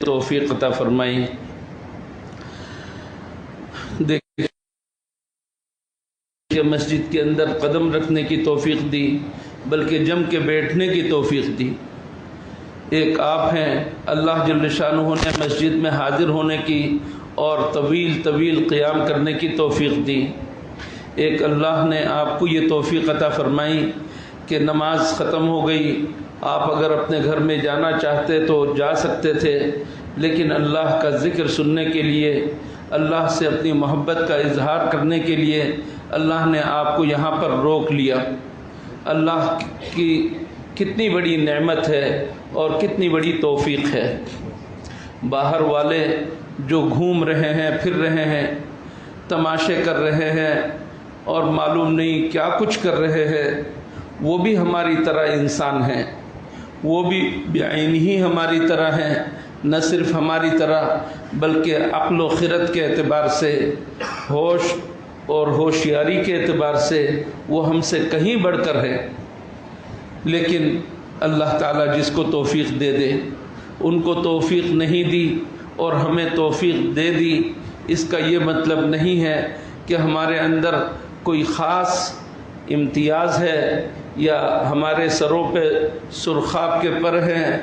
توفیق عطا فرمائی۔ دیکھیں کہ مسجد کے اندر قدم رکھنے کی توفیق دی، بلکہ جم کے بیٹھنے کی توفیق دی۔ ایک آپ ہیں، اللہ جل شانہ نے مسجد میں حاضر ہونے کی اور طویل طویل قیام کرنے کی توفیق دی۔ ایک اللہ نے آپ کو یہ توفیق عطا فرمائی کہ نماز ختم ہو گئی، آپ اگر اپنے گھر میں جانا چاہتے تو جا سکتے تھے، لیکن اللہ کا ذکر سننے کے لیے، اللہ سے اپنی محبت کا اظہار کرنے کے لیے اللہ نے آپ کو یہاں پر روک لیا۔ اللہ کی کتنی بڑی نعمت ہے اور کتنی بڑی توفیق ہے۔ باہر والے جو گھوم رہے ہیں، پھر رہے ہیں، تماشے کر رہے ہیں اور معلوم نہیں کیا کچھ کر رہے ہیں، وہ بھی ہماری طرح انسان ہیں، وہ بھی بعین ہی ہماری طرح ہیں، نہ صرف ہماری طرح بلکہ عقل و خرد کے اعتبار سے، ہوش اور ہوشیاری کے اعتبار سے وہ ہم سے کہیں بڑھ کر ہے۔ لیکن اللہ تعالیٰ جس کو توفیق دے دے، ان کو توفیق نہیں دی اور ہمیں توفیق دے دی، اس کا یہ مطلب نہیں ہے کہ ہمارے اندر کوئی خاص امتیاز ہے یا ہمارے سروں پہ سرخاب کے پر ہیں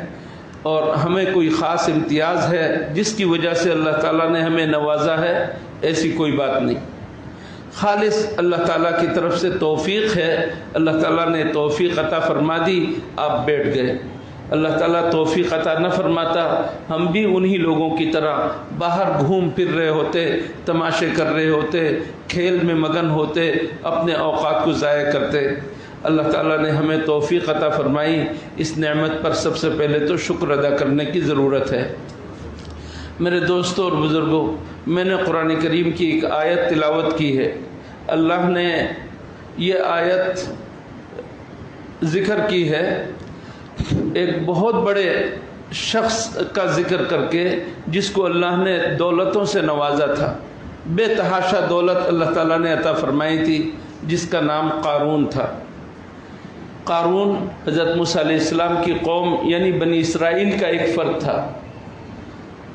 اور ہمیں کوئی خاص امتیاز ہے جس کی وجہ سے اللہ تعالیٰ نے ہمیں نوازا ہے۔ ایسی کوئی بات نہیں، خالص اللہ تعالیٰ کی طرف سے توفیق ہے۔ اللہ تعالیٰ نے توفیق عطا فرما دی، آپ بیٹھ گئے۔ اللہ تعالیٰ توفیق عطا نہ فرماتا، ہم بھی انہی لوگوں کی طرح باہر گھوم پھر رہے ہوتے، تماشے کر رہے ہوتے، کھیل میں مگن ہوتے، اپنے اوقات کو ضائع کرتے۔ اللہ تعالیٰ نے ہمیں توفیق عطا فرمائی، اس نعمت پر سب سے پہلے تو شکر ادا کرنے کی ضرورت ہے۔ میرے دوستوں اور بزرگوں، میں نے قرآن کریم کی ایک آیت تلاوت کی ہے۔ اللہ نے یہ آیت ذکر کی ہے ایک بہت بڑے شخص کا ذکر کر کے، جس کو اللہ نے دولتوں سے نوازا تھا، بے تحاشا دولت اللہ تعالیٰ نے عطا فرمائی تھی، جس کا نام قارون تھا۔ قارون حضرت موسیٰ علیہ السلام کی قوم یعنی بنی اسرائیل کا ایک فرد تھا،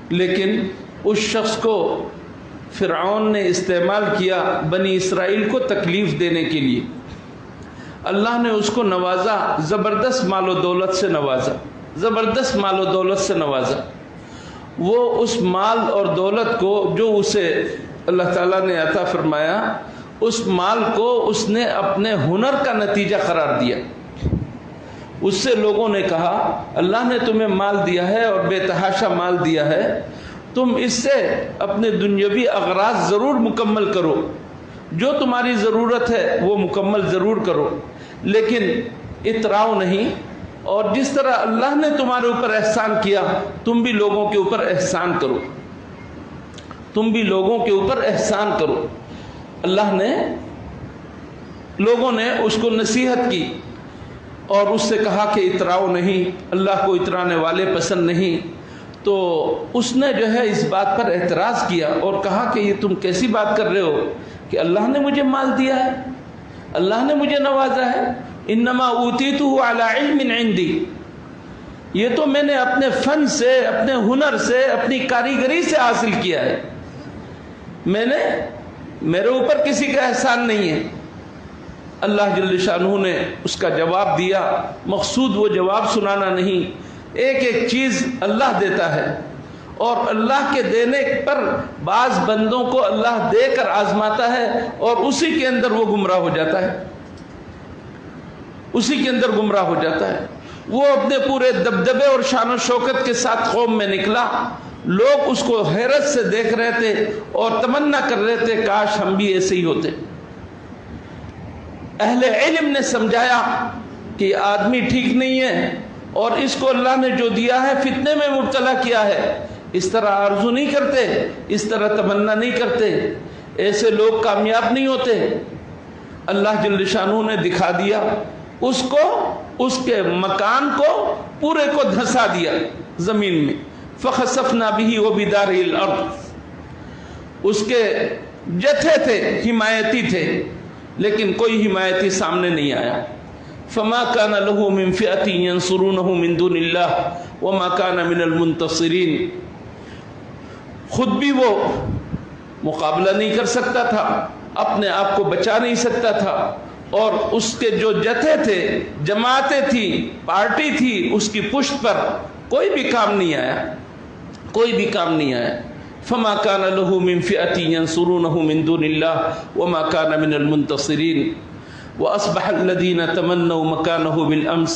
لیکن اس شخص کو فرعون نے استعمال کیا بنی اسرائیل کو تکلیف دینے کے لیے۔ اللہ نے اس کو نوازا، زبردست مال و دولت سے نوازا، زبردست مال و دولت سے نوازا۔ وہ اس مال اور دولت کو جو اسے اللہ تعالیٰ نے عطا فرمایا، اس مال کو اس نے اپنے ہنر کا نتیجہ قرار دیا۔ اس سے لوگوں نے کہا اللہ نے تمہیں مال دیا ہے اور بے تحاشا مال دیا ہے، تم اس سے اپنے دنیاوی اغراض ضرور مکمل کرو، جو تمہاری ضرورت ہے وہ مکمل ضرور کرو، لیکن اتراؤ نہیں، اور جس طرح اللہ نے تمہارے اوپر احسان کیا تم بھی لوگوں کے اوپر احسان کرو، تم بھی لوگوں کے اوپر احسان کرو۔ اللہ نے، لوگوں نے اس کو نصیحت کی اور اس سے کہا کہ اتراؤ نہیں، اللہ کو اترانے والے پسند نہیں۔ تو اس نے جو ہے اس بات پر اعتراض کیا اور کہا کہ یہ تم کیسی بات کر رہے ہو کہ اللہ نے مجھے مال دیا ہے، اللہ نے مجھے نوازا ہے، انما اوتیتہ علی علم عندی، یہ تو میں نے اپنے فن سے، اپنے ہنر سے، اپنی کاریگری سے حاصل کیا ہے، میرے اوپر کسی کا احسان نہیں ہے۔ اللہ جل شانہ نے اس کا جواب دیا۔ مقصود وہ جواب سنانا نہیں، ایک ایک چیز اللہ دیتا ہے، اور اللہ کے دینے پر بعض بندوں کو اللہ دے کر آزماتا ہے اور اسی کے اندر وہ گمراہ ہو جاتا ہے، اسی کے اندر گمراہ ہو جاتا ہے۔ وہ اپنے پورے دبدبے اور شان و شوکت کے ساتھ قوم میں نکلا، لوگ اس کو حیرت سے دیکھ رہے تھے اور تمنا کر رہے تھے کاش ہم بھی ایسے ہی ہوتے۔ اہل علم نے سمجھایا کہ یہ آدمی ٹھیک نہیں ہے اور اس کو اللہ نے جو دیا ہے فتنے میں مبتلا کیا ہے، اس طرح آرزو نہیں کرتے، اس طرح تمنا نہیں کرتے، ایسے لوگ کامیاب نہیں ہوتے۔ اللہ جل شانہ نے دکھا دیا اس کو، اس کے مکان کو پورے کو دھسا دیا زمین میں، فخسفنا به وبداره الارض۔ اس کے جتھے تھے، حمایتی تھے، لیکن کوئی حمایتی سامنے نہیں آیا۔ فما كان له من فئة ينصرونه من دون الله وما كان من المنتصرين. خود بھی وہ مقابلہ نہیں کر سکتا تھا، اپنے آپ کو بچا نہیں سکتا تھا، اور اس کے جو جتھے تھے، جماعتیں تھی، پارٹی تھی، اس کی پشت پر کوئی بھی کام نہیں آیا، کوئی بھی کام نہیں آیا. فما كان له من فئة ينصرونه من دون الله وما كان من المنتصرين. وأصبح الذين تمنوا مكانه بالأمس،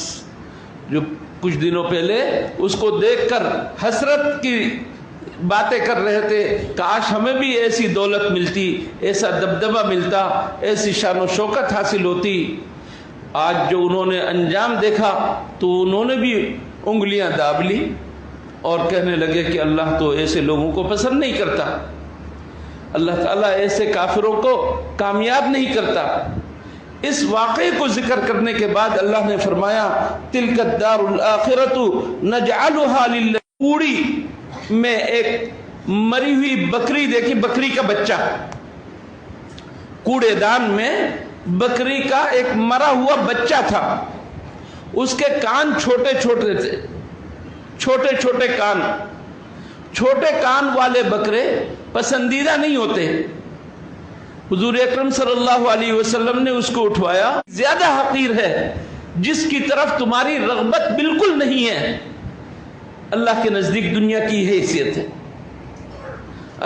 جو کچھ دنوں پہلے اس کو دیکھ کر حسرت کی باتیں کر رہے تھے، کاش ہمیں بھی ایسی دولت ملتی، ایسا دبدبہ ملتا، ایسی شان و شوکت حاصل ہوتی. آج جو انہوں نے انجام دیکھا تو انہوں نے بھی انگلیاں داب لی اور کہنے لگے کہ اللہ تو ایسے لوگوں کو پسند نہیں کرتا، اللہ تعالیٰ ایسے کافروں کو کامیاب نہیں کرتا. اس واقعے کو ذکر کرنے کے بعد اللہ نے فرمایا تلک الدار الآخرۃ نجعلها للذین، کوڑی میں ایک مری ہوئی بکری دیکھی، بکری کا بچہ، کوڑے دان میں بکری کا ایک مرا ہوا بچہ تھا. اس کے کان چھوٹے چھوٹے تھے، چھوٹے چھوٹے کان. چھوٹے کان والے بکرے پسندیدہ نہیں ہوتے. حضور اکرم صلی اللہ علیہ وسلم نے اس کو اٹھوایا. زیادہ حقیر ہے جس کی طرف تمہاری رغبت بالکل نہیں ہے. اللہ کے نزدیک دنیا کی یہ حیثیت ہے،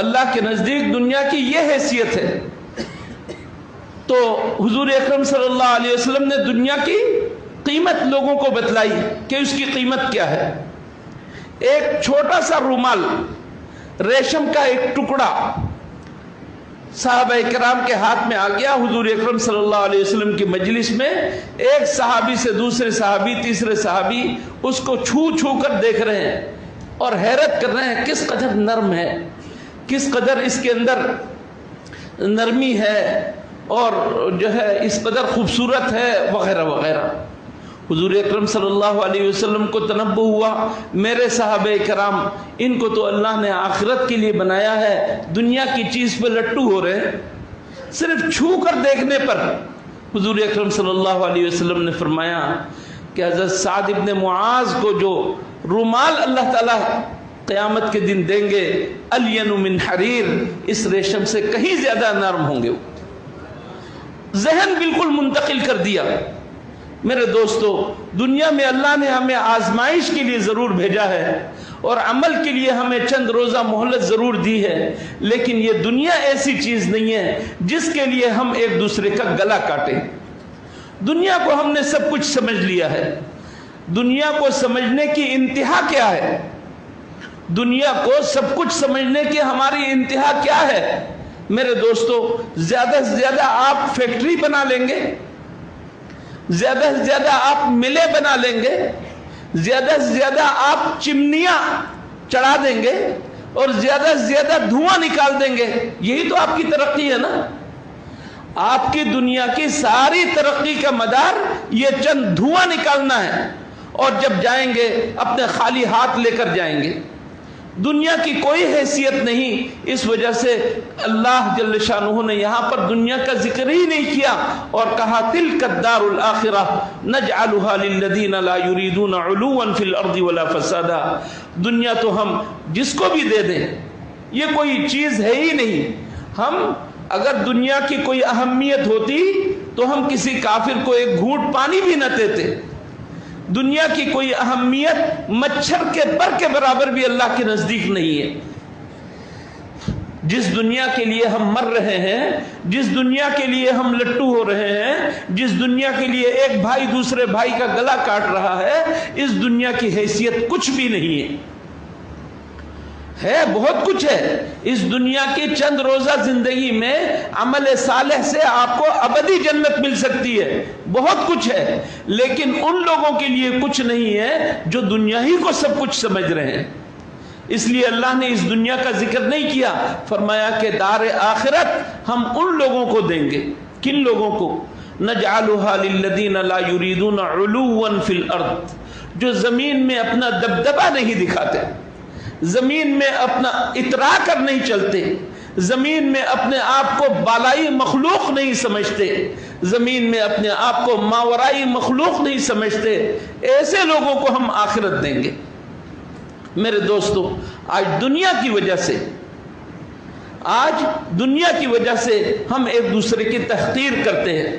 اللہ کے نزدیک دنیا کی یہ حیثیت ہے. تو حضور اکرم صلی اللہ علیہ وسلم نے دنیا کی قیمت لوگوں کو بتلائی کہ اس کی قیمت کیا ہے. ایک چھوٹا سا رومال، ریشم کا ایک ٹکڑا صحابہ کرام کے ہاتھ میں آ گیا. حضور اکرم صلی اللہ علیہ وسلم کی مجلس میں ایک صحابی سے دوسرے صحابی، تیسرے صحابی اس کو چھو چھو کر دیکھ رہے ہیں اور حیرت کر رہے ہیں کس قدر نرم ہے، کس قدر اس کے اندر نرمی ہے، اور جو ہے اس قدر خوبصورت ہے، وغیرہ وغیرہ. حضور اکرم صلی اللہ علیہ وسلم کو تنبہ ہوا میرے صحابہ کرام ان کو تو اللہ نے آخرت کے لیے بنایا ہے، دنیا کی چیز پہ لٹو ہو رہے ہیں. صرف چھو کر دیکھنے پر حضور اکرم صلی اللہ علیہ وسلم نے فرمایا کہ حضرت سعد ابن معاذ کو جو رومال اللہ تعالیٰ قیامت کے دن دیں گے، الین من حریر، اس ریشم سے کہیں زیادہ نرم ہوں گے. ذہن بالکل منتقل کر دیا. میرے دوستو، دنیا میں اللہ نے ہمیں آزمائش کے لیے ضرور بھیجا ہے اور عمل کے لیے ہمیں چند روزہ مہلت ضرور دی ہے، لیکن یہ دنیا ایسی چیز نہیں ہے جس کے لیے ہم ایک دوسرے کا گلا کاٹیں. دنیا کو ہم نے سب کچھ سمجھ لیا ہے. دنیا کو سمجھنے کی انتہا کیا ہے؟ دنیا کو سب کچھ سمجھنے کی ہماری انتہا کیا ہے؟ میرے دوستو، زیادہ سے زیادہ آپ فیکٹری بنا لیں گے، زیادہ سے زیادہ آپ ملیں بنا لیں گے، زیادہ سے زیادہ آپ چمنیاں چڑھا دیں گے اور زیادہ سے زیادہ دھواں نکال دیں گے. یہی تو آپ کی ترقی ہے نا. آپ کی دنیا کی ساری ترقی کا مدار یہ چند دھواں نکالنا ہے، اور جب جائیں گے اپنے خالی ہاتھ لے کر جائیں گے. دنیا کی کوئی حیثیت نہیں. اس وجہ سے اللہ جل شانہ نے یہاں پر دنیا کا ذکر ہی نہیں کیا اور کہا تلک الدار الآخرہ نجعلها للذین لا یریدون علوا فی الارض ولا فسادا. دنیا تو ہم جس کو بھی دے دیں، یہ کوئی چیز ہے ہی نہیں. ہم اگر دنیا کی کوئی اہمیت ہوتی تو ہم کسی کافر کو ایک گھونٹ پانی بھی نہ دیتے. دنیا کی کوئی اہمیت مچھر کے پر کے برابر بھی اللہ کے نزدیک نہیں ہے. جس دنیا کے لیے ہم مر رہے ہیں، جس دنیا کے لیے ہم لٹو ہو رہے ہیں، جس دنیا کے لیے ایک بھائی دوسرے بھائی کا گلا کاٹ رہا ہے، اس دنیا کی حیثیت کچھ بھی نہیں ہے. بہت کچھ ہے. اس دنیا کی چند روزہ زندگی میں عمل صالح سے آپ کو ابدی جنت مل سکتی ہے. بہت کچھ ہے، لیکن ان لوگوں کے لیے کچھ نہیں ہے جو دنیا ہی کو سب کچھ سمجھ رہے ہیں. اس لیے اللہ نے اس دنیا کا ذکر نہیں کیا. فرمایا کہ دار آخرت ہم ان لوگوں کو دیں گے. کن لوگوں کو؟ نجعلها للذین لا یریدون علوا فی الارض، جو زمین میں اپنا دبدبہ نہیں دکھاتے، زمین میں اپنا اترا کر نہیں چلتے، زمین میں اپنے آپ کو بالائی مخلوق نہیں سمجھتے، زمین میں اپنے آپ کو ماورائی مخلوق نہیں سمجھتے، ایسے لوگوں کو ہم آخرت دیں گے۔ میرے دوستو، آج دنیا کی وجہ سے ہم ایک دوسرے کی تحقیر کرتے ہیں،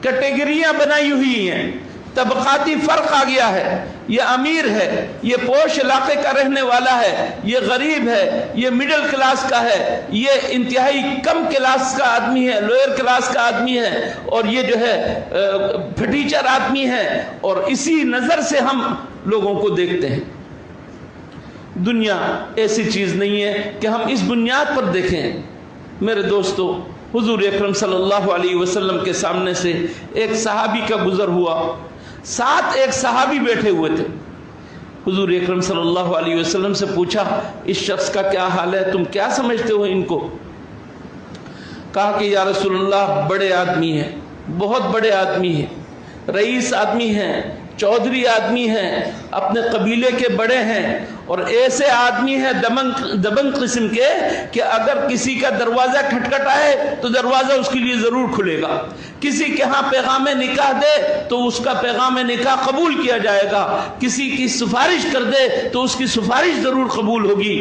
کیٹیگریاں بنائی ہوئی ہیں، طبقاتی فرق آ گیا ہے، یہ امیر ہے، یہ پوش علاقے کا رہنے والا ہے، یہ غریب ہے، یہ مڈل کلاس کا ہے، یہ انتہائی کم کلاس کا آدمی ہے، لوئر کلاس کا آدمی ہے، اور یہ جو ہے پھٹیچر آدمی ہے، اور اسی نظر سے ہم لوگوں کو دیکھتے ہیں۔ دنیا ایسی چیز نہیں ہے کہ ہم اس بنیاد پر دیکھیں۔ میرے دوستو، حضور اکرم صلی اللہ علیہ وسلم کے سامنے سے ایک صحابی کا گزر ہوا، ساتھ ایک صحابی بیٹھے ہوئے تھے۔ حضور اکرم صلی اللہ علیہ وسلم سے پوچھا، اس شخص کا کیا حال ہے، تم کیا سمجھتے ہو ان کو؟ کہا کہ یا رسول اللہ، بڑے آدمی ہیں، بہت بڑے آدمی ہیں، رئیس آدمی ہیں، چودھری آدمی ہیں، اپنے قبیلے کے بڑے ہیں، اور ایسے آدمی ہیں دبنگ قسم کے کہ اگر کسی کا دروازہ کھٹکھٹائے تو دروازہ اس کے لیے ضرور کھلے گا، کسی کے ہاں پیغام نکاح دے تو اس کا پیغام نکاح قبول کیا جائے گا، کسی کی سفارش کر دے تو اس کی سفارش ضرور قبول ہوگی۔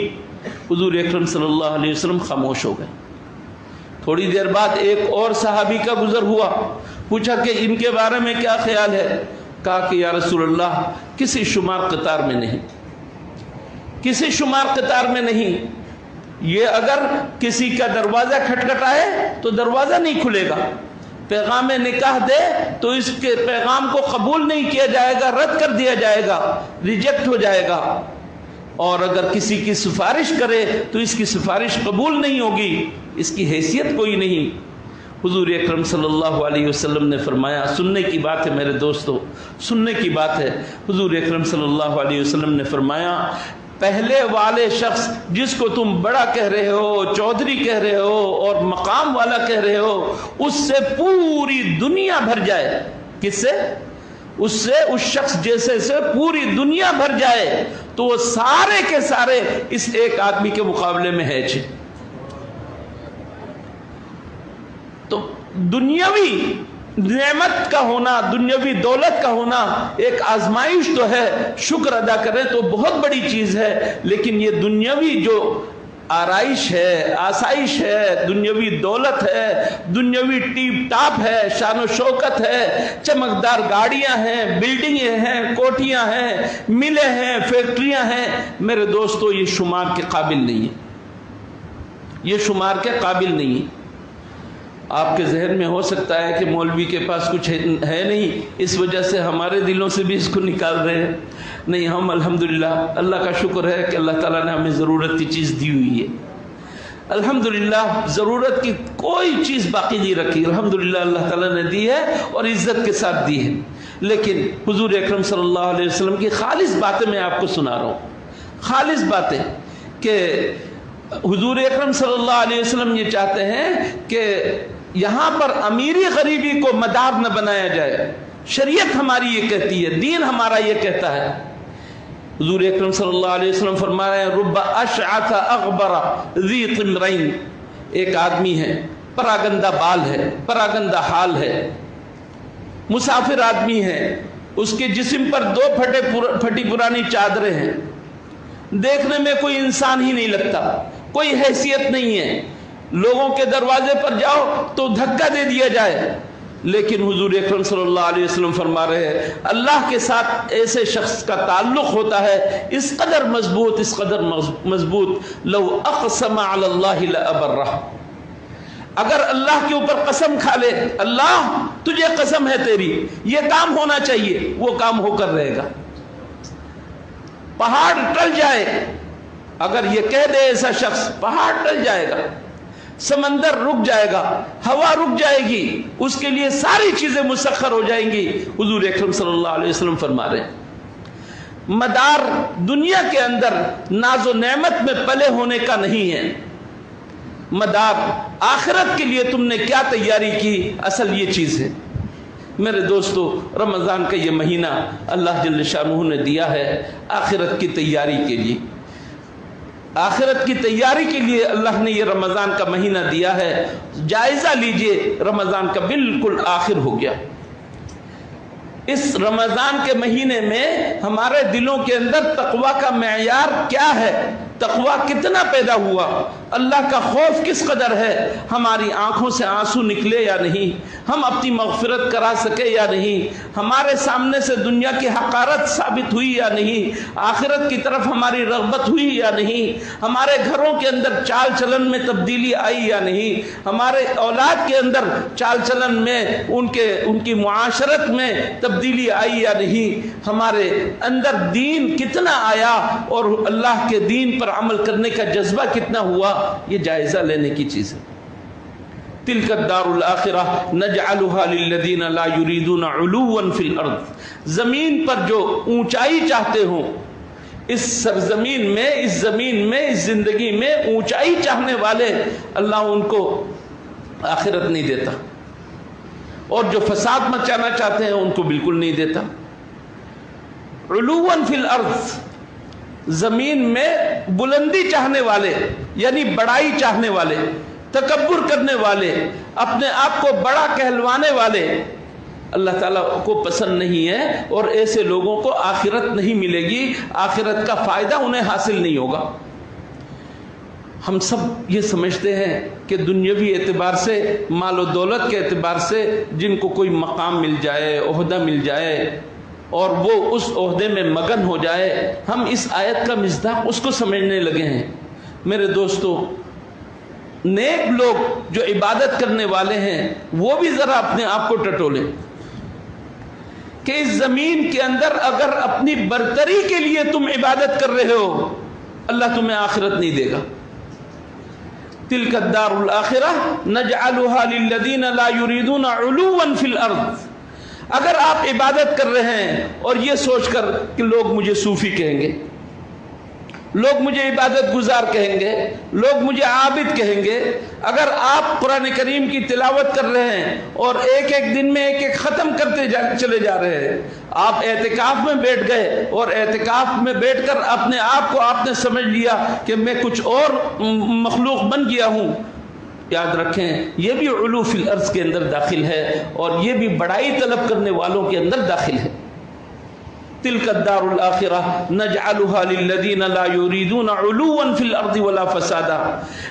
حضور اکرم صلی اللہ علیہ وسلم خاموش ہو گئے۔ تھوڑی دیر بعد ایک اور صحابی کا گزر ہوا، پوچھا کہ ان کے بارے میں کیا خیال ہے؟ کہا کہ یا رسول اللہ، کسی شمار قطار میں نہیں، کسی شمار قطار میں نہیں، یہ اگر کسی کا دروازہ کھٹکھٹائے تو دروازہ نہیں کھلے گا، پیغام نکاح دے تو اس کے پیغام کو قبول نہیں کیا جائے گا، رد کر دیا جائے گا، ریجیکٹ ہو جائے گا، اور اگر کسی کی سفارش کرے تو اس کی سفارش قبول نہیں ہوگی، اس کی حیثیت کوئی نہیں۔ حضور اکرم صلی اللہ علیہ وسلم نے فرمایا، سننے کی بات ہے میرے دوستو، سننے کی بات ہے، حضور اکرم صلی اللہ علیہ وسلم نے فرمایا، پہلے والے شخص جس کو تم بڑا کہہ رہے ہو، چودھری کہہ رہے ہو، اور مقام والا کہہ رہے ہو، اس سے پوری دنیا بھر جائے۔ کس سے؟ اس سے، اس شخص جیسے سے پوری دنیا بھر جائے تو وہ سارے کے سارے اس ایک آدمی کے مقابلے میں ہے۔ تو دنیاوی نعمت کا ہونا، دنیاوی دولت کا ہونا ایک آزمائش تو ہے، شکر ادا کریں تو بہت بڑی چیز ہے، لیکن یہ دنیاوی جو آرائش ہے، آسائش ہے، دنیاوی دولت ہے، دنیاوی ٹیپ ٹاپ ہے، شان و شوکت ہے، چمکدار گاڑیاں ہیں، بلڈنگیں ہیں، کوٹیاں ہیں، ملیں ہیں، فیکٹریاں ہیں، میرے دوستو یہ شمار کے قابل نہیں ہے، یہ شمار کے قابل نہیں ہے۔ آپ کے ذہن میں ہو سکتا ہے کہ مولوی کے پاس کچھ ہے نہیں، اس وجہ سے ہمارے دلوں سے بھی اس کو نکال رہے ہیں۔ نہیں، ہم الحمدللہ، اللہ کا شکر ہے کہ اللہ تعالیٰ نے ہمیں ضرورت کی چیز دی ہوئی ہے، الحمدللہ ضرورت کی کوئی چیز باقی نہیں رکھی، الحمدللہ اللہ تعالیٰ نے دی ہے اور عزت کے ساتھ دی ہے۔ لیکن حضور اکرم صلی اللہ علیہ وسلم کی خالص باتیں میں آپ کو سنا رہا ہوں، خالص باتیں، کہ حضور اکرم صلی اللہ علیہ وسلم یہ چاہتے ہیں کہ یہاں پر امیری غریبی کو مدار نہ بنایا جائے، شریعت ہماری یہ کہتی ہے، دین ہمارا یہ کہتا ہے۔ حضور اکرم صلی اللہ علیہ وسلم فرما رہے ہیں، رب اشعث اغبر ذی طمرین، ایک آدمی ہے، پراگندہ بال ہے، پراگندہ حال ہے، مسافر آدمی ہے، اس کے جسم پر دو پھٹی پرانی چادریں ہیں، دیکھنے میں کوئی انسان ہی نہیں لگتا، کوئی حیثیت نہیں ہے، لوگوں کے دروازے پر جاؤ تو دھکا دے دیا جائے، لیکن حضور اکرم صلی اللہ علیہ وسلم فرما رہے ہیں اللہ کے ساتھ ایسے شخص کا تعلق ہوتا ہے اس قدر مضبوط، اس قدر مضبوط، لو اقسم علی اللہ لابرہ، اگر اللہ کے اوپر قسم کھا لے، اللہ تجھے قسم ہے تیری یہ کام ہونا چاہیے، وہ کام ہو کر رہے گا، پہاڑ ٹل جائے، اگر یہ کہہ دے ایسا شخص، پہاڑ ٹل جائے گا، سمندر رک جائے گا، ہوا رک جائے گی، اس کے لیے ساری چیزیں مسخر ہو جائیں گی۔ حضور اکرم صلی اللہ علیہ وسلم فرما رہے ہیں مدار دنیا کے اندر ناز و نعمت میں پلے ہونے کا نہیں ہے، مدار آخرت کے لیے تم نے کیا تیاری کی، اصل یہ چیز ہے۔ میرے دوستو، رمضان کا یہ مہینہ اللہ جل شانہ نے دیا ہے آخرت کی تیاری کے لیے۔ آخرت کی تیاری کے لیے اللہ نے یہ رمضان کا مہینہ دیا ہے. جائزہ لیجئے، رمضان کا بالکل آخر ہو گیا. اس رمضان کے مہینے میں ہمارے دلوں کے اندر تقوی کا معیار کیا ہے، تقوی کتنا پیدا ہوا، اللہ کا خوف کس قدر ہے، ہماری آنکھوں سے آنسو نکلے یا نہیں، ہم اپنی مغفرت کرا سکے یا نہیں، ہمارے سامنے سے دنیا کی حقارت ثابت ہوئی یا نہیں، آخرت کی طرف ہماری رغبت ہوئی یا نہیں، ہمارے گھروں کے اندر چال چلن میں تبدیلی آئی یا نہیں، ہمارے اولاد کے اندر چال چلن میں ان کی معاشرت میں تبدیلی آئی یا نہیں، ہمارے اندر دین کتنا آیا اور اللہ کے دین پر عمل کرنے کا جذبہ کتنا ہوا، یہ جائزہ لینے کی چیز ہے. تلک الدار الآخرہ نجعلها للذین لا یریدون علوا فی الارض. زمین پر جو اونچائی چاہتے ہوں، اس سرزمین میں، اس زمین میں، اس زندگی میں اونچائی چاہنے والے اللہ ان کو آخرت نہیں دیتا، اور جو فساد مچانا چاہتے ہیں ان کو بالکل نہیں دیتا. علوا فی الارض، زمین میں بلندی چاہنے والے، یعنی بڑائی چاہنے والے، تکبر کرنے والے، اپنے آپ کو بڑا کہلوانے والے اللہ تعالیٰ کو پسند نہیں ہے، اور ایسے لوگوں کو آخرت نہیں ملے گی، آخرت کا فائدہ انہیں حاصل نہیں ہوگا. ہم سب یہ سمجھتے ہیں کہ دنیاوی اعتبار سے، مال و دولت کے اعتبار سے جن کو کوئی مقام مل جائے، عہدہ مل جائے اور وہ اس عہدے میں مگن ہو جائے، ہم اس آیت کا مصداق اس کو سمجھنے لگے ہیں. میرے دوستو، نیک لوگ جو عبادت کرنے والے ہیں وہ بھی ذرا اپنے آپ کو ٹٹولیں کہ اس زمین کے اندر اگر اپنی برتری کے لیے تم عبادت کر رہے ہو، اللہ تمہیں آخرت نہیں دے گا. تلک الدار الآخرہ نجعلها للذین لا یریدون علوا فی الارض. اگر آپ عبادت کر رہے ہیں اور یہ سوچ کر کہ لوگ مجھے صوفی کہیں گے، لوگ مجھے عبادت گزار کہیں گے، لوگ مجھے عابد کہیں گے، اگر آپ قرآن کریم کی تلاوت کر رہے ہیں اور ایک ایک دن میں ایک ایک ختم کرتے چلے جا رہے ہیں، آپ اعتکاف میں بیٹھ گئے اور اعتکاف میں بیٹھ کر اپنے آپ کو آپ نے سمجھ لیا کہ میں کچھ اور مخلوق بن گیا ہوں، یاد رکھیں یہ بھی علو فی الارض کے اندر داخل ہے اور یہ بھی بڑائی طلب کرنے والوں کے اندر داخل ہے. تلک الدار الآخرہ نجعلها للذین لا یریدون علوا فی الارض ولا فسادا.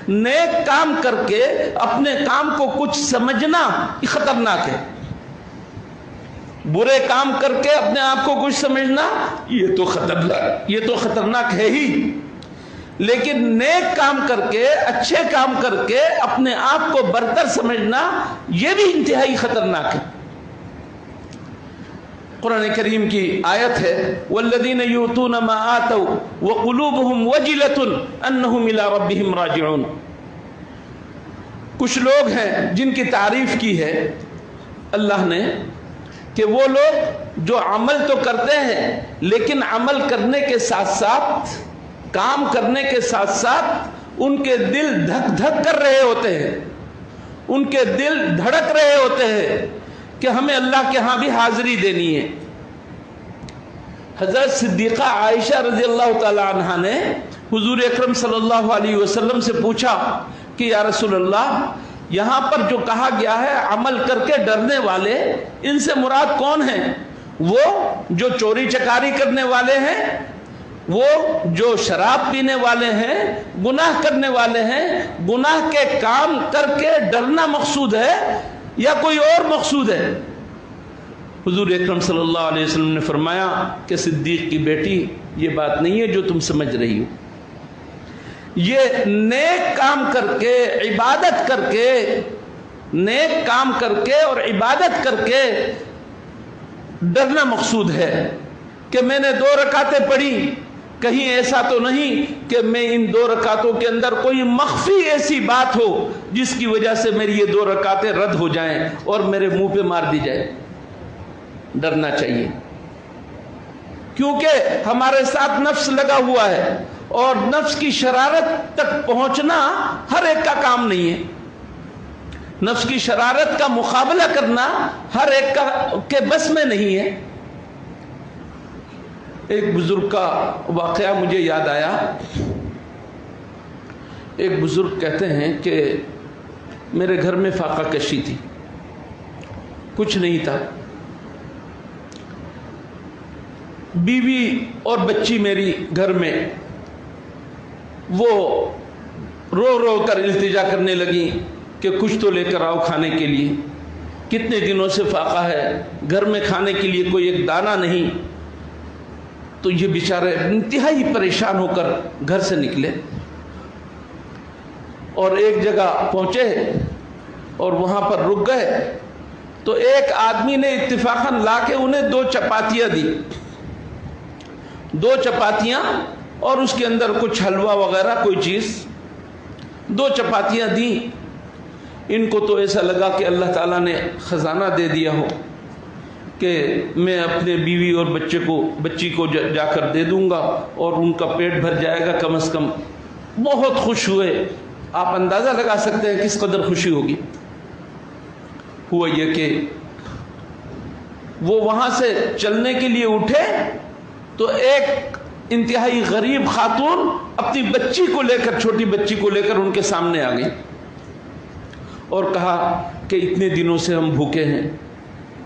نیک کام کر کے اپنے کام کو کچھ سمجھنا یہ خطرناک ہے، برے کام کر کے اپنے آپ کو کچھ سمجھنا یہ تو خطرناک ہے ہی، لیکن نیک کام کر کے، اچھے کام کر کے اپنے آپ کو برتر سمجھنا یہ بھی انتہائی خطرناک ہے. قرآن کریم کی آیت ہے والذین یؤتون ما آتوا وقلوبهم وجلۃ انہم الی ربہم راجعون. کچھ لوگ ہیں جن کی تعریف کی ہے اللہ نے کہ وہ لوگ جو عمل تو کرتے ہیں لیکن عمل کرنے کے ساتھ ساتھ، کام کرنے کے ساتھ ساتھ ان کے دل دھک دھک کر رہے ہوتے ہیں، ان کے دل دھڑک رہے ہوتے ہیں کہ ہمیں اللہ کے ہاں بھی حاضری دینی ہے. حضرت صدیقہ عائشہ رضی اللہ تعالی عنہ نے حضور اکرم صلی اللہ علیہ وسلم سے پوچھا کہ یا رسول اللہ، یہاں پر جو کہا گیا ہے عمل کر کے ڈرنے والے، ان سے مراد کون ہیں؟ وہ جو چوری چکاری کرنے والے ہیں، وہ جو شراب پینے والے ہیں، گناہ کرنے والے ہیں، گناہ کے کام کر کے ڈرنا مقصود ہے یا کوئی اور مقصود ہے؟ حضور اکرم صلی اللہ علیہ وسلم نے فرمایا کہ صدیق کی بیٹی یہ بات نہیں ہے جو تم سمجھ رہی ہو، یہ نیک کام کر کے، عبادت کر کے، نیک کام کر کے اور عبادت کر کے ڈرنا مقصود ہے کہ میں نے 2 رکعتیں پڑھی، کہیں ایسا تو نہیں کہ میں ان 2 رکعتوں کے اندر کوئی مخفی ایسی بات ہو جس کی وجہ سے میری یہ 2 رکعتیں رد ہو جائیں اور میرے منہ پہ مار دی جائے. ڈرنا چاہیے کیونکہ ہمارے ساتھ نفس لگا ہوا ہے اور نفس کی شرارت تک پہنچنا ہر ایک کا کام نہیں ہے. نفس کی شرارت کا مقابلہ کرنا ہر ایک کے بس میں نہیں ہے. ایک بزرگ کا واقعہ مجھے یاد آیا. ایک بزرگ کہتے ہیں کہ میرے گھر میں فاقہ کشی تھی، کچھ نہیں تھا، بیوی اور بچی میری گھر میں، وہ رو رو کر التجا کرنے لگی کہ کچھ تو لے کر آؤ کھانے کے لیے، کتنے دنوں سے فاقہ ہے، گھر میں کھانے کے لیے کوئی ایک دانہ نہیں۔ تو یہ بیچارے انتہائی پریشان ہو کر گھر سے نکلے اور ایک جگہ پہنچے اور وہاں پر رک گئے، تو ایک آدمی نے اتفاقاً لا کے انہیں 2 چپاتیاں دی، 2 چپاتیاں اور اس کے اندر کچھ حلوہ وغیرہ کوئی چیز، 2 چپاتیاں دیں۔ ان کو تو ایسا لگا کہ اللہ تعالیٰ نے خزانہ دے دیا ہو کہ میں اپنے بیوی اور بچی کو جا کر دے دوں گا اور ان کا پیٹ بھر جائے گا کم از کم۔ بہت خوش ہوئے، آپ اندازہ لگا سکتے ہیں کس قدر خوشی ہوگی۔ ہوا یہ کہ وہ وہاں سے چلنے کے لیے اٹھے تو ایک انتہائی غریب خاتون اپنی بچی کو لے کر، چھوٹی بچی کو لے کر ان کے سامنے آ گئی اور کہا کہ اتنے دنوں سے ہم بھوکے ہیں،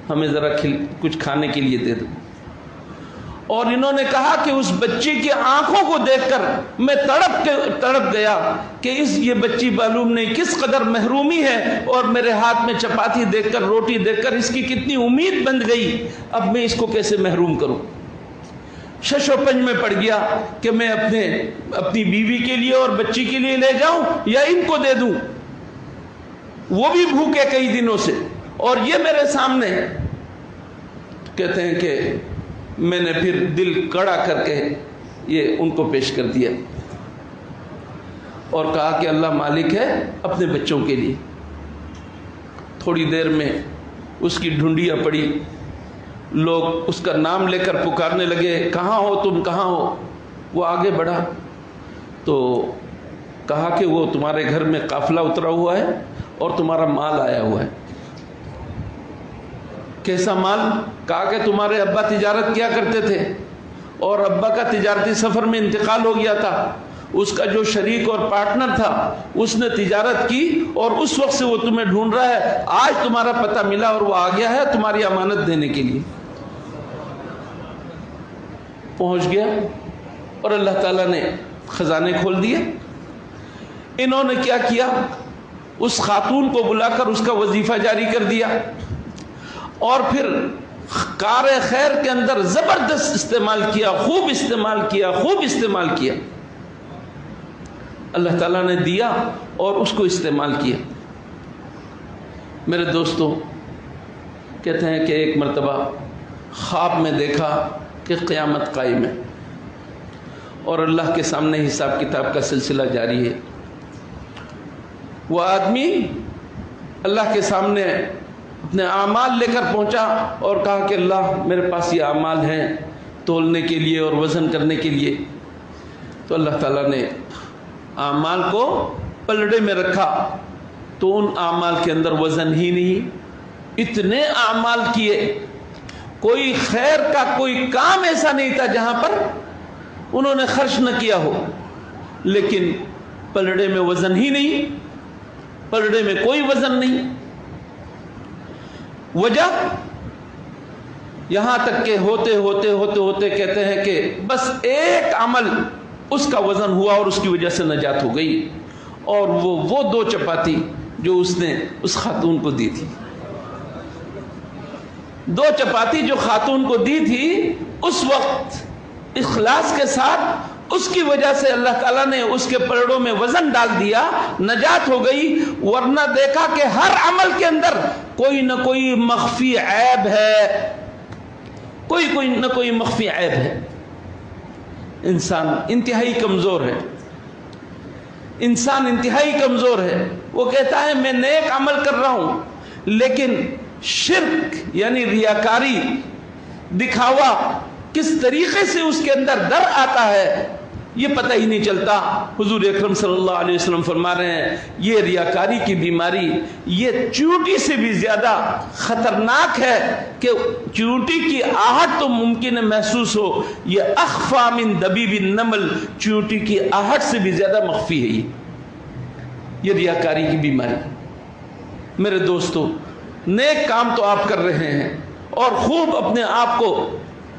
ہمیں ذرا کچھ کھانے کے لیے دے دو۔ اور انہوں نے کہا کہ اس بچی کی آنکھوں کو دیکھ کر میں تڑپ گیا کہ یہ بچی معلوم نہیں کس قدر محرومی ہے، اور میرے ہاتھ میں چپاتی دیکھ کر، روٹی دیکھ کر اس کی کتنی امید بن گئی، اب میں اس کو کیسے محروم کروں۔ شش و پنج میں پڑ گیا کہ میں اپنی بیوی کے لیے اور بچی کے لیے لے جاؤں یا ان کو دے دوں، وہ بھی بھوکے کئی دنوں سے اور یہ میرے سامنے۔ کہتے ہیں کہ میں نے پھر دل کڑا کر کے یہ ان کو پیش کر دیا اور کہا کہ اللہ مالک ہے اپنے بچوں کے لیے۔ تھوڑی دیر میں اس کی ڈھونڈیاں پڑی، لوگ اس کا نام لے کر پکارنے لگے، کہاں ہو تم، کہاں ہو؟ وہ آگے بڑھا تو کہا کہ وہ تمہارے گھر میں قافلہ اترا ہوا ہے اور تمہارا مال آیا ہوا ہے۔ کیسا مال؟ کہا کہ تمہارے ابا تجارت کیا کرتے تھے اور ابا کا تجارتی سفر میں انتقال ہو گیا تھا، اس کا جو شریک اور پارٹنر تھا اس نے تجارت کی اور اس وقت سے وہ تمہیں ڈھونڈ رہا ہے، آج تمہارا پتہ ملا اور وہ آ گیا ہے تمہاری امانت دینے کے لیے۔ پہنچ گیا اور اللہ تعالیٰ نے خزانے کھول دیے۔ انہوں نے کیا کیا؟ اس خاتون کو بلا کر اس کا وظیفہ جاری کر دیا اور پھر کار خیر کے اندر زبردست استعمال کیا، خوب استعمال کیا، خوب استعمال کیا۔ اللہ تعالیٰ نے دیا اور اس کو استعمال کیا۔ میرے دوستوں، کہتے ہیں کہ ایک مرتبہ خواب میں دیکھا کہ قیامت قائم ہے اور اللہ کے سامنے حساب کتاب کا سلسلہ جاری ہے۔ وہ آدمی اللہ کے سامنے اپنے اعمال لے کر پہنچا اور کہا کہ اللہ میرے پاس یہ اعمال ہیں تولنے کے لیے اور وزن کرنے کے لیے۔ تو اللہ تعالیٰ نے اعمال کو پلڑے میں رکھا تو ان اعمال کے اندر وزن ہی نہیں، اتنے اعمال کیے، کوئی خیر کا کوئی کام ایسا نہیں تھا جہاں پر انہوں نے خرچ نہ کیا ہو، لیکن پلڑے میں وزن ہی نہیں، پلڑے میں کوئی وزن نہیں۔ وجہ یہاں تک کہ ہوتے کہتے ہیں کہ بس ایک عمل اس کا وزن ہوا اور اس کی وجہ سے نجات ہو گئی، اور وہ 2 چپاتی جو اس نے اس خاتون کو دی تھی، 2 چپاتی جو خاتون کو دی تھی، اس وقت اخلاص کے ساتھ اس کی وجہ سے اللہ تعالیٰ نے اس کے پلڑوں میں وزن ڈال دیا، نجات ہو گئی۔ ورنہ دیکھا کہ ہر عمل کے اندر کوئی نہ کوئی مخفی عیب ہے، کوئی نہ کوئی مخفی عیب ہے۔ انسان انتہائی کمزور ہے، انسان انتہائی کمزور ہے۔ وہ کہتا ہے میں نیک عمل کر رہا ہوں، لیکن شرک یعنی ریاکاری، دکھاوا کس طریقے سے اس کے اندر در آتا ہے یہ پتہ ہی نہیں چلتا۔ حضور اکرم صلی اللہ علیہ وسلم فرما رہے ہیں یہ ریاکاری کی بیماری یہ چیونٹی سے بھی زیادہ خطرناک ہے، کہ چیونٹی کی آہٹ تو ممکن ہے محسوس ہو، یہ اخفی من دبیب النمل، چیونٹی کی آہٹ سے بھی زیادہ مخفی ہے۔ یہ ریاکاری کی بیماری۔ میرے دوستو، نیک کام تو آپ کر رہے ہیں اور خوب اپنے آپ کو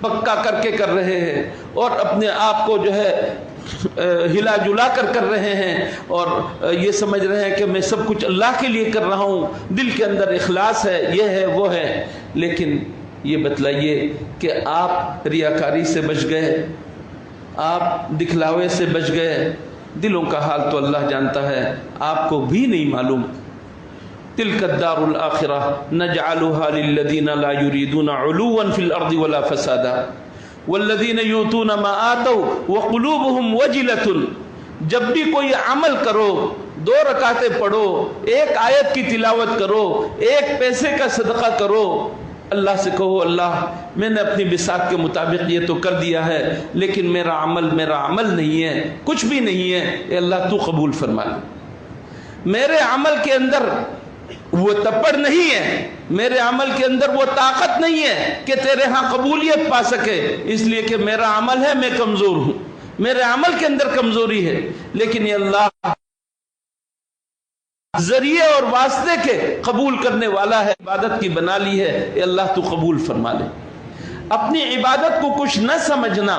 پکا کر کے کر رہے ہیں اور اپنے آپ کو جو ہے ہلا جلا کر رہے ہیں اور یہ سمجھ رہے ہیں کہ میں سب کچھ اللہ کے لیے کر رہا ہوں، دل کے اندر اخلاص ہے، یہ ہے وہ ہے، لیکن یہ بتلائیے کہ آپ ریاکاری سے بچ گئے، آپ دکھلاوے سے بچ گئے؟ دلوں کا حال تو اللہ جانتا ہے، آپ کو بھی نہیں معلوم۔ تلک الدار الآخرہ نجعلها للذین لا یریدون علوا فی الارض ولا فسادا والذین یؤتون ما آتوا وقلوبهم وجلة۔ جب بھی کوئی عمل کرو، 2 رکعتیں پڑھو، 1 آیت کی تلاوت کرو، 1 پیسے کا صدقہ کرو، اللہ سے کہو اللہ میں نے اپنی بساط کے مطابق یہ تو کر دیا ہے، لیکن میرا عمل نہیں ہے، کچھ بھی نہیں ہے، اے اللہ تو قبول فرما لے۔ میرے عمل کے اندر وہ تپڑ نہیں ہے، میرے عمل کے اندر وہ طاقت نہیں ہے کہ تیرے ہاں قبولیت پا سکے، اس لیے کہ میرا عمل ہے، میں کمزور ہوں، میرے عمل کے اندر کمزوری ہے، لیکن یہ اللہ ذریعے اور واسطے کے قبول کرنے والا ہے، عبادت کی بنا لی ہے، اے اللہ تو قبول فرما لے۔ اپنی عبادت کو کچھ نہ سمجھنا،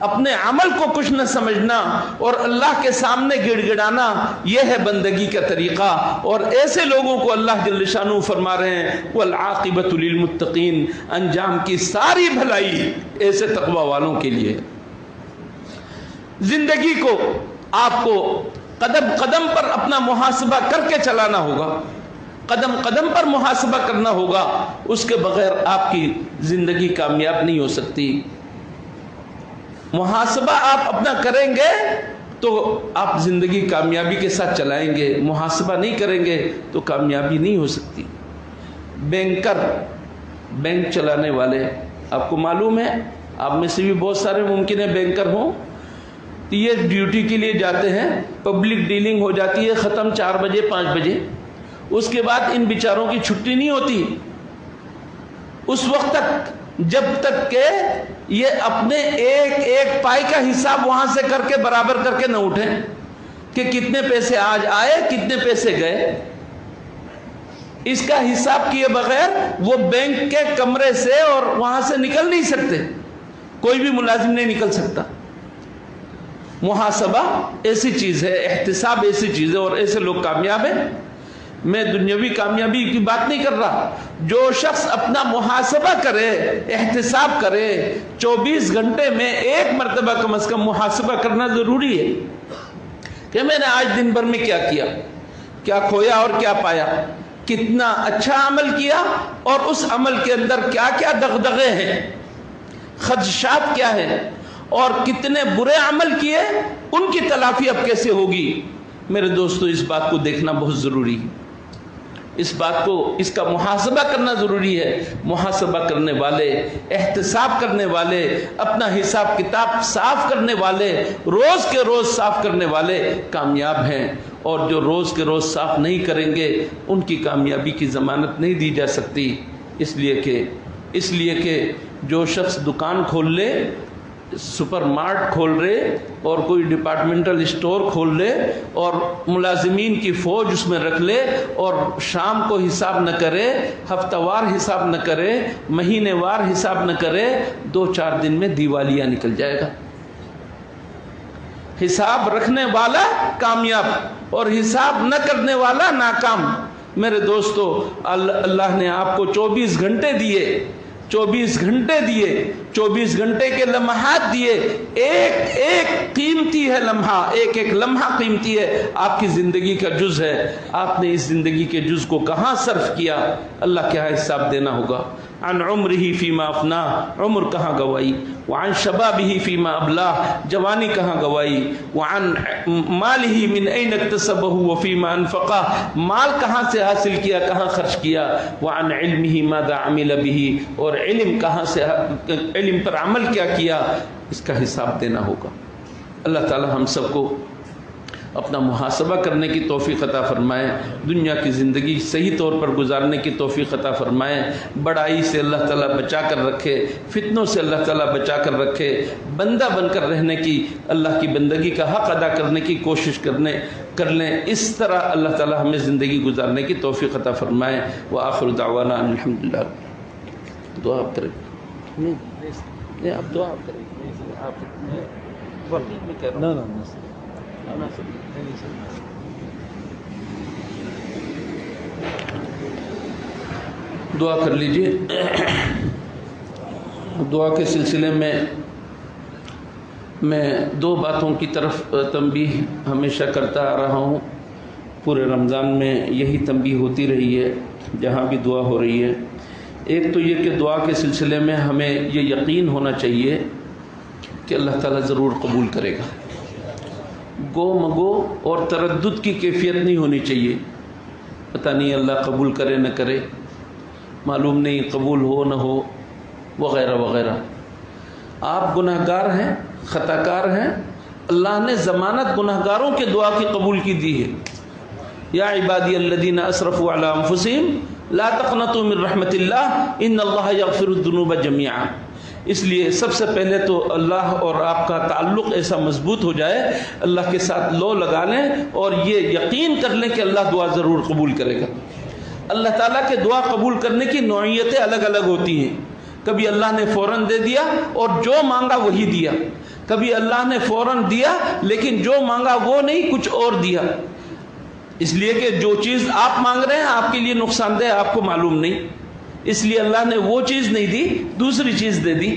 اپنے عمل کو کچھ نہ سمجھنا اور اللہ کے سامنے گڑ گڑانا، یہ ہے بندگی کا طریقہ، اور ایسے لوگوں کو اللہ جل شانہ فرما رہے ہیں والعاقبۃ للمتقین، انجام کی ساری بھلائی ایسے تقوی والوں کے لیے۔ زندگی کو آپ کو قدم قدم پر اپنا محاسبہ کر کے چلانا ہوگا، قدم قدم پر محاسبہ کرنا ہوگا، اس کے بغیر آپ کی زندگی کامیاب نہیں ہو سکتی۔ محاسبہ آپ اپنا کریں گے تو آپ زندگی کامیابی کے ساتھ چلائیں گے، محاسبہ نہیں کریں گے تو کامیابی نہیں ہو سکتی۔ بینکر، بینک چلانے والے، آپ کو معلوم ہے، آپ میں سے بھی بہت سارے ممکن ہے بینکر ہوں، یہ ڈیوٹی کے لیے جاتے ہیں، پبلک ڈیلنگ ہو جاتی ہے ختم 4 بجے 5 بجے، اس کے بعد ان بیچاروں کی چھٹی نہیں ہوتی اس وقت تک جب تک کہ یہ اپنے ایک پائی کا حساب وہاں سے کر کے برابر کر کے نہ اٹھیں کہ کتنے پیسے آج آئے کتنے پیسے گئے۔ اس کا حساب کیے بغیر وہ بینک کے کمرے سے اور وہاں سے نکل نہیں سکتے، کوئی بھی ملازم نہیں نکل سکتا۔ محاسبہ ایسی چیز ہے، احتساب ایسی چیز ہے، اور ایسے لوگ کامیاب ہیں۔ میں دنیاوی کامیابی کی بات نہیں کر رہا، جو شخص اپنا محاسبہ کرے، احتساب کرے، 24 گھنٹے میں 1 مرتبہ کم از کم محاسبہ کرنا ضروری ہے کہ میں نے آج دن بھر میں کیا کیا، کیا کھویا اور کیا پایا، کتنا اچھا عمل کیا اور اس عمل کے اندر کیا کیا دغدغے ہیں، خدشات کیا ہیں، اور کتنے برے عمل کیے، ان کی تلافی اب کیسے ہوگی۔ میرے دوستو، اس بات کو دیکھنا بہت ضروری ہے، اس کا محاسبہ کرنا ضروری ہے۔ محاسبہ کرنے والے، احتساب کرنے والے، اپنا حساب کتاب صاف کرنے والے، روز کے روز صاف کرنے والے کامیاب ہیں، اور جو روز کے روز صاف نہیں کریں گے ان کی کامیابی کی ضمانت نہیں دی جا سکتی۔ اس لیے کہ جو شخص دکان کھول لے، سپر مارٹ کھول رہے اور کوئی ڈپارٹمنٹل اسٹور کھول لے اور ملازمین کی فوج اس میں رکھ لے اور شام کو حساب نہ کرے، ہفتہ وار حساب نہ کرے، مہینے وار حساب نہ کرے، 2-4 دن میں دیوالیہ نکل جائے گا۔ حساب رکھنے والا کامیاب اور حساب نہ کرنے والا ناکام۔ میرے دوستو، اللہ نے آپ کو 24 گھنٹے دیے، 24 گھنٹے دیے، 24 گھنٹے کے لمحات دیے، ایک قیمتی ہے لمحہ، ایک لمحہ قیمتی ہے، آپ کی زندگی کا جز ہے۔ آپ نے اس زندگی کے جز کو کہاں صرف کیا، اللہ کیا حساب دینا ہوگا۔ عن عمرہ فیما افناہ، عمر کہاں گوائی، وعن شبابہ فیما ابلاہ، جوانی کہاں گوائی، وعن مالہ من این اکتسبہ وفیما انفقہ، مال کہاں سے حاصل کیا، کہاں خرچ کیا، وعن علمہ ماذا عمل بہ، اور علم کہاں سے، علم پر عمل کیا، اس کا حساب دینا ہوگا۔ اللہ تعالی ہم سب کو اپنا محاسبہ کرنے کی توفیق عطا فرمائے، دنیا کی زندگی صحیح طور پر گزارنے کی توفیق عطا فرمائے، بڑائی سے اللہ تعالیٰ بچا کر رکھے، فتنوں سے اللہ تعالیٰ بچا کر رکھے، بندہ بن کر رہنے کی، اللہ کی بندگی کا حق ادا کرنے کی کوشش کر لیں، اس طرح اللہ تعالیٰ ہمیں زندگی گزارنے کی توفیق عطا فرمائے۔ وآخر دعوانا الحمدللہ۔ دعا آپ کریں، نہیں آپ دعا آپ کریں، دعا کر لیجئے۔ دعا کے سلسلے میں دو باتوں کی طرف تنبیہ ہمیشہ کرتا آ رہا ہوں، پورے رمضان میں یہی تنبیہ ہوتی رہی ہے جہاں بھی دعا ہو رہی ہے۔ ایک تو یہ کہ دعا کے سلسلے میں ہمیں یہ یقین ہونا چاہیے کہ اللہ تعالیٰ ضرور قبول کرے گا، گو مگو اور تردد کی کیفیت نہیں ہونی چاہیے، پتہ نہیں اللہ قبول کرے نہ کرے، معلوم نہیں قبول ہو نہ ہو، وغیرہ وغیرہ۔ آپ گناہ گار ہیں، خطا کار ہیں، اللہ نے ضمانت گناہ گاروں کے دعا کی قبول کی دی ہے۔ یا عبادی الذین اسرفوا علی انفسہم لا تقنطوا من رحمت اللہ ان اللہ یغفر الذنوب جميعا۔ اس لیے سب سے پہلے تو اللہ اور آپ کا تعلق ایسا مضبوط ہو جائے، اللہ کے ساتھ لو لگا لیں اور یہ یقین کر لیں کہ اللہ دعا ضرور قبول کرے گا۔ اللہ تعالیٰ کے دعا قبول کرنے کی نوعیتیں الگ الگ ہوتی ہیں، کبھی اللہ نے فوراً دے دیا اور جو مانگا وہی دیا، کبھی اللہ نے فوراً دیا لیکن جو مانگا وہ نہیں، کچھ اور دیا، اس لیے کہ جو چیز آپ مانگ رہے ہیں آپ کے لیے نقصان دہ، آپ کو معلوم نہیں، اس لیے اللہ نے وہ چیز نہیں دی، دوسری چیز دے دی۔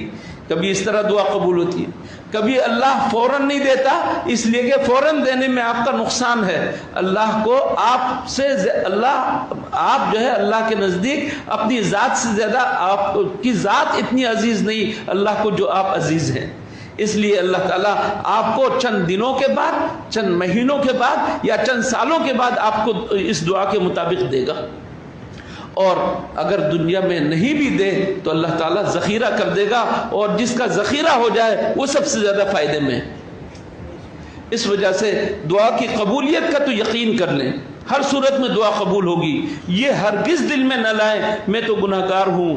کبھی اس طرح دعا قبول ہوتی ہے، کبھی اللہ فوراً نہیں دیتا اس لیے کہ فوراً دینے میں آپ کا نقصان ہے، اللہ کو آپ سے آپ جو ہے اللہ کے نزدیک اپنی ذات سے زیادہ آپ کی ذات اتنی عزیز نہیں اللہ کو جو آپ عزیز ہیں، اس لیے اللہ تعالیٰ آپ کو چند دنوں کے بعد، چند مہینوں کے بعد یا چند سالوں کے بعد آپ کو اس دعا کے مطابق دے گا، اور اگر دنیا میں نہیں بھی دے تو اللہ تعالیٰ ذخیرہ کر دے گا، اور جس کا ذخیرہ ہو جائے وہ سب سے زیادہ فائدے میں۔ اس وجہ سے دعا کی قبولیت کا تو یقین کر لیں، ہر صورت میں دعا قبول ہوگی، یہ ہرگز دل میں نہ لائیں میں تو گناہ گار ہوں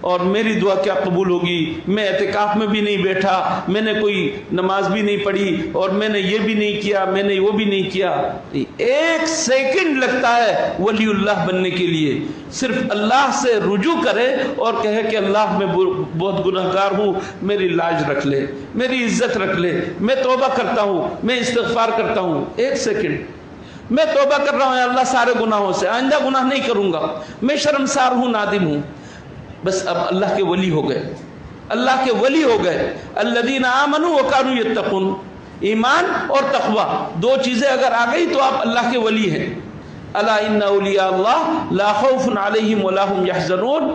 اور میری دعا کیا قبول ہوگی، میں اعتکاف میں بھی نہیں بیٹھا، میں نے کوئی نماز بھی نہیں پڑھی اور میں نے یہ بھی نہیں کیا، میں نے وہ بھی نہیں کیا۔ ایک سیکنڈ لگتا ہے ولی اللہ بننے کے لیے، صرف اللہ سے رجوع کرے اور کہے کہ اللہ میں بہت گناہ گار ہوں، میری لاج رکھ لے، میری عزت رکھ لے، میں توبہ کرتا ہوں، میں استغفار کرتا ہوں۔ ایک سیکنڈ میں توبہ کر رہا ہوں یا اللہ سارے گناہوں سے، آئندہ گناہ نہیں کروں گا، میں شرمسار ہوں، نادم ہوں، بس اب اللہ کے ولی ہو گئے، اللہ کے ولی ہو گئے۔ الذین آمنوا وکانوا یتقون، ایمان اور تقوی دو چیزیں اگر آ گئی تو آپ اللہ کے ولی ہیں۔ الا ان اولیاء اللہ لا خوف علیہم ولا هم یحزنون،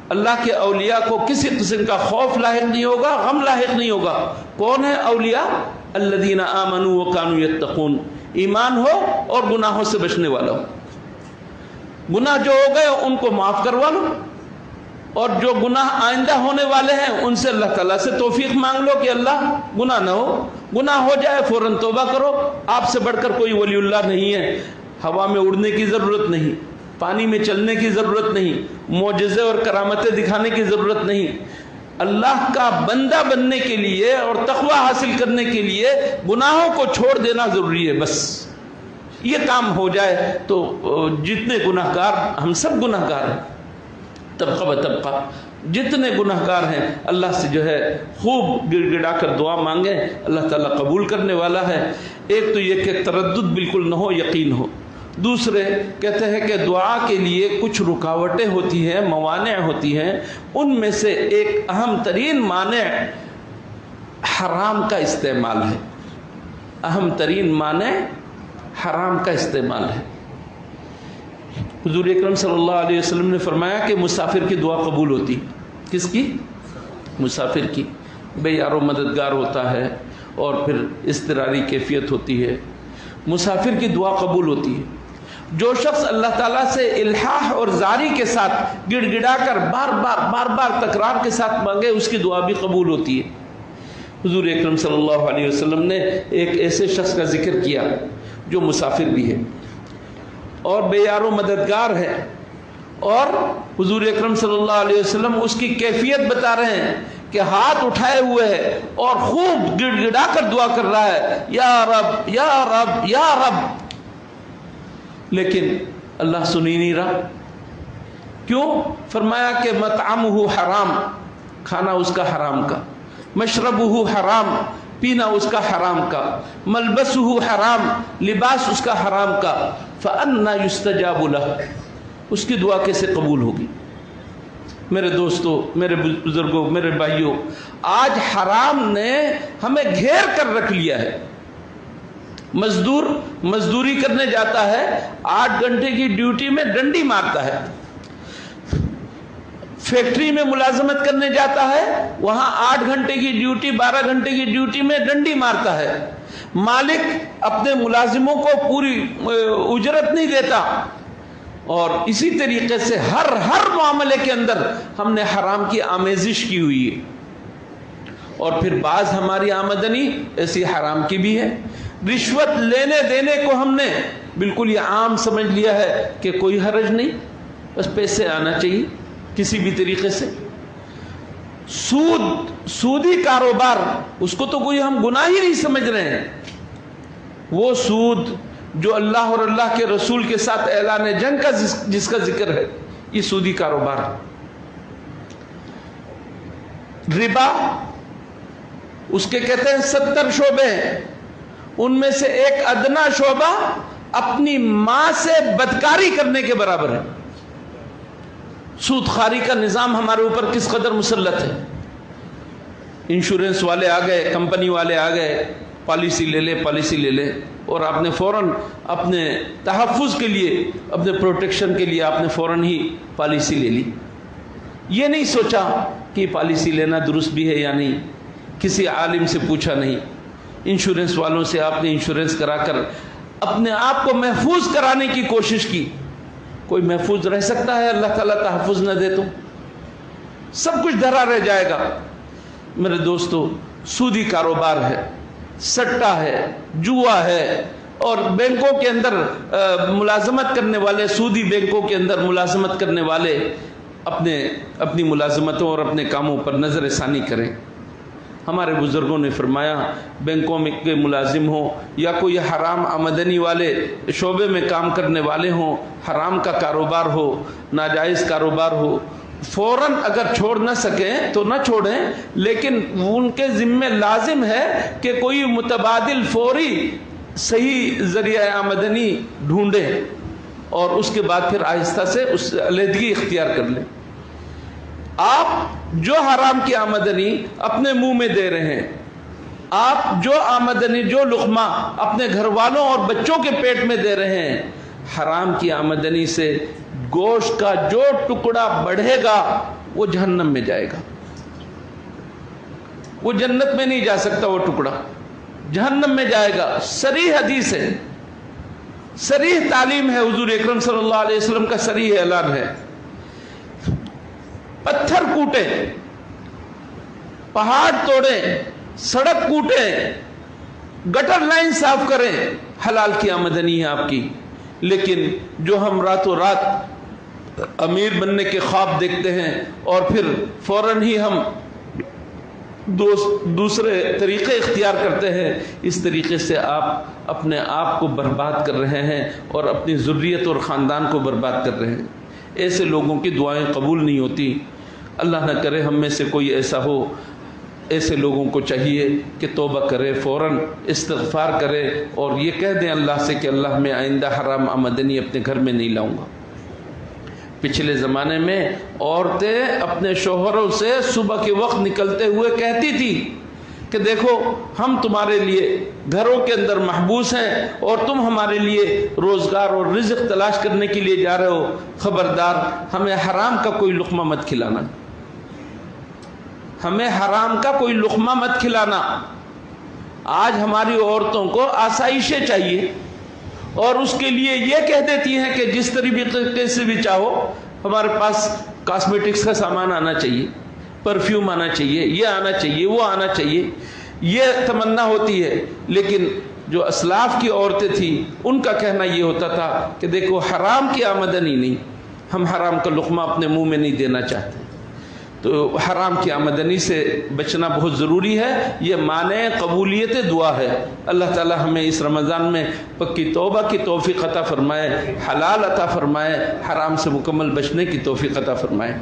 اللہ کے اولیاء کو کسی قسم کا خوف لاحق نہیں ہوگا، غم لاحق نہیں ہوگا۔ کون ہے اولیاء؟ الذین آمنوا وکانوا یتقون، ایمان ہو اور گناہوں سے بچنے والا ہو، گناہ جو ہو گئے ان کو معاف کروا لو، اور جو گناہ آئندہ ہونے والے ہیں ان سے اللہ تعالیٰ سے توفیق مانگ لو کہ اللہ گناہ نہ ہو، گناہ ہو جائے فوراً توبہ کرو۔ آپ سے بڑھ کر کوئی ولی اللہ نہیں ہے، ہوا میں اڑنے کی ضرورت نہیں، پانی میں چلنے کی ضرورت نہیں، معجزے اور کرامتیں دکھانے کی ضرورت نہیں۔ اللہ کا بندہ بننے کے لیے اور تقوی حاصل کرنے کے لیے گناہوں کو چھوڑ دینا ضروری ہے، بس یہ کام ہو جائے تو جتنے گناہ گار، ہم سب گناہ گار ہیں، طبقہ بطبقہ جتنے گناہ گار ہیں، اللہ سے جو ہے خوب گڑ گڑا کر دعا مانگیں، اللہ تعالیٰ قبول کرنے والا ہے۔ ایک تو یہ کہ تردد بالکل نہ ہو، یقین ہو۔ دوسرے کہتے ہیں کہ دعا کے لیے کچھ رکاوٹیں ہوتی ہیں، موانع ہوتی ہیں، ان میں سے ایک اہم ترین مانع حرام کا استعمال ہے، اہم ترین مانع حرام کا استعمال ہے۔ حضور اکرم صلی اللہ علیہ وسلم نے فرمایا کہ مسافر کی دعا قبول ہوتی، کس کی؟ مسافر کی، بے یار و مددگار ہوتا ہے اور پھر اضطراری کیفیت ہوتی ہے، مسافر کی دعا قبول ہوتی ہے۔ جو شخص اللہ تعالیٰ سے الحاح اور زاری کے ساتھ گڑ گڑا کر بار بار تکرار کے ساتھ مانگے اس کی دعا بھی قبول ہوتی ہے۔ حضور اکرم صلی اللہ علیہ وسلم نے ایک ایسے شخص کا ذکر کیا جو مسافر بھی ہے اور بے یار و مددگار ہے، اور حضور اکرم صلی اللہ علیہ وسلم اس کی کیفیت بتا رہے ہیں کہ ہاتھ اٹھائے ہوئے ہے اور خوب گڑ گڑا کر دعا کر رہا ہے، یا رب یا رب یا رب، لیکن اللہ سن ہی نہیں رہا۔ کیوں؟ فرمایا کہ مطعمہ حرام، کھانا اس کا حرام کا، مشربہ حرام، پینا اس کا حرام کا، ملبسہ حرام، لباس اس کا حرام کا، فأنا یستجاب لہ، اس کی دعا کیسے قبول ہوگی؟ میرے دوستو، میرے بزرگوں، میرے بھائیوں، آج حرام نے ہمیں گھیر کر رکھ لیا ہے۔ مزدور مزدوری کرنے جاتا ہے، 8 گھنٹے کی ڈیوٹی میں ڈنڈی مارتا ہے، فیکٹری میں ملازمت کرنے جاتا ہے، وہاں 8 گھنٹے کی ڈیوٹی 12 گھنٹے کی ڈیوٹی میں ڈنڈی مارتا ہے، مالک اپنے ملازموں کو پوری اجرت نہیں دیتا، اور اسی طریقے سے ہر معاملے کے اندر ہم نے حرام کی آمیزش کی ہوئی ہے، اور پھر بعض ہماری آمدنی ایسی حرام کی بھی ہے۔ رشوت لینے دینے کو ہم نے بالکل یہ عام سمجھ لیا ہے کہ کوئی حرج نہیں، بس پیسے آنا چاہیے کسی بھی طریقے سے۔ سودی کاروبار، اس کو تو کوئی ہم گناہ ہی نہیں سمجھ رہے ہیں۔ وہ سود جو اللہ اور اللہ کے رسول کے ساتھ اعلان جنگ کا جس کا ذکر ہے، یہ سودی کاروبار۔ ربا، اس کے کہتے ہیں 70 شعبے ہیں، ان میں سے ایک ادنا شعبہ اپنی ماں سے بدکاری کرنے کے برابر ہے۔ سود خواری کا نظام ہمارے اوپر کس قدر مسلط ہے۔ انشورنس والے آ گئے، کمپنی والے آ گئے، پالیسی لے لے پالیسی لے لے، اور آپ نے فوراً اپنے تحفظ کے لیے، اپنے پروٹیکشن کے لیے آپ نے فوراً ہی پالیسی لے لی، یہ نہیں سوچا کہ پالیسی لینا درست بھی ہے یا نہیں، کسی عالم سے پوچھا نہیں، انشورنس والوں سے آپ نے انشورنس کرا کر اپنے آپ کو محفوظ کرانے کی کوشش کی۔ کوئی محفوظ رہ سکتا ہے اللہ تعالیٰ تحفظ نہ دے تو؟ سب کچھ دھرا رہ جائے گا۔ میرے دوستو، سودی کاروبار ہے، سٹا ہے، جوا ہے، اور بینکوں کے اندر ملازمت کرنے والے، سودی بینکوں کے اندر ملازمت کرنے والے اپنی ملازمتوں اور اپنے کاموں پر نظر ثانی کریں۔ ہمارے بزرگوں نے فرمایا، بینکوں میں کے ملازم ہوں یا کوئی حرام آمدنی والے شعبے میں کام کرنے والے ہوں، حرام کا کاروبار ہو، ناجائز کاروبار ہو، فوراً اگر چھوڑ نہ سکیں تو نہ چھوڑیں، لیکن ان کے ذمے لازم ہے کہ کوئی متبادل فوری صحیح ذریعہ آمدنی ڈھونڈیں، اور اس کے بعد پھر آہستہ سے اس سے علیحدگی اختیار کر لیں۔ آپ جو حرام کی آمدنی اپنے منہ میں دے رہے ہیں، آپ جو آمدنی، جو لقمہ اپنے گھر والوں اور بچوں کے پیٹ میں دے رہے ہیں، حرام کی آمدنی سے گوشت کا جو ٹکڑا بڑھے گا وہ جہنم میں جائے گا، وہ جنت میں نہیں جا سکتا، وہ ٹکڑا جہنم میں جائے گا۔ صریح حدیث ہے، صریح تعلیم ہے، حضور اکرم صلی اللہ علیہ وسلم کا صریح اعلان ہے۔ پتھر کوٹیں، پہاڑ توڑیں، سڑک کوٹیں، گٹر لائن صاف کریں، حلال کی آمدنی ہے آپ کی، لیکن جو ہم راتوں رات امیر بننے کے خواب دیکھتے ہیں اور پھر فوراً ہی ہم دوسرے طریقے اختیار کرتے ہیں، اس طریقے سے آپ اپنے آپ کو برباد کر رہے ہیں اور اپنی ذریت اور خاندان کو برباد کر رہے ہیں۔ ایسے لوگوں کی دعائیں قبول نہیں ہوتی۔ اللہ نہ کرے ہم میں سے کوئی ایسا ہو۔ ایسے لوگوں کو چاہیے کہ توبہ کرے، فوراً استغفار کرے اور یہ کہہ دیں اللہ سے کہ اللہ میں آئندہ حرام آمدنی اپنے گھر میں نہیں لاؤں گا۔ پچھلے زمانے میں عورتیں اپنے شوہروں سے صبح کے وقت نکلتے ہوئے کہتی تھی کہ دیکھو ہم تمہارے لیے گھروں کے اندر محبوس ہیں اور تم ہمارے لیے روزگار اور رزق تلاش کرنے کے لیے جا رہے ہو، خبردار ہمیں حرام کا کوئی لقمہ مت کھلانا، ہمیں حرام کا کوئی لقمہ مت کھلانا۔ آج ہماری عورتوں کو آسائشیں چاہیے اور اس کے لیے یہ کہہ دیتی ہیں کہ جس طریقے سے بھی چاہو ہمارے پاس کاسمیٹکس کا سامان آنا چاہیے، پرفیوم آنا چاہیے، یہ آنا چاہیے، وہ آنا چاہیے۔ یہ تمنا ہوتی ہے، لیکن جو اسلاف کی عورتیں تھیں ان کا کہنا یہ ہوتا تھا کہ دیکھو حرام کی آمدنی نہیں، ہم حرام کا لقمہ اپنے منہ میں نہیں دینا چاہتے، تو حرام کی آمدنی سے بچنا بہت ضروری ہے۔ یہ معنی قبولیت دعا ہے۔ اللہ تعالی ہمیں اس رمضان میں پکی توبہ کی توفیق عطا فرمائے، حلال عطا فرمائے، حرام سے مکمل بچنے کی توفیق عطا فرمائے۔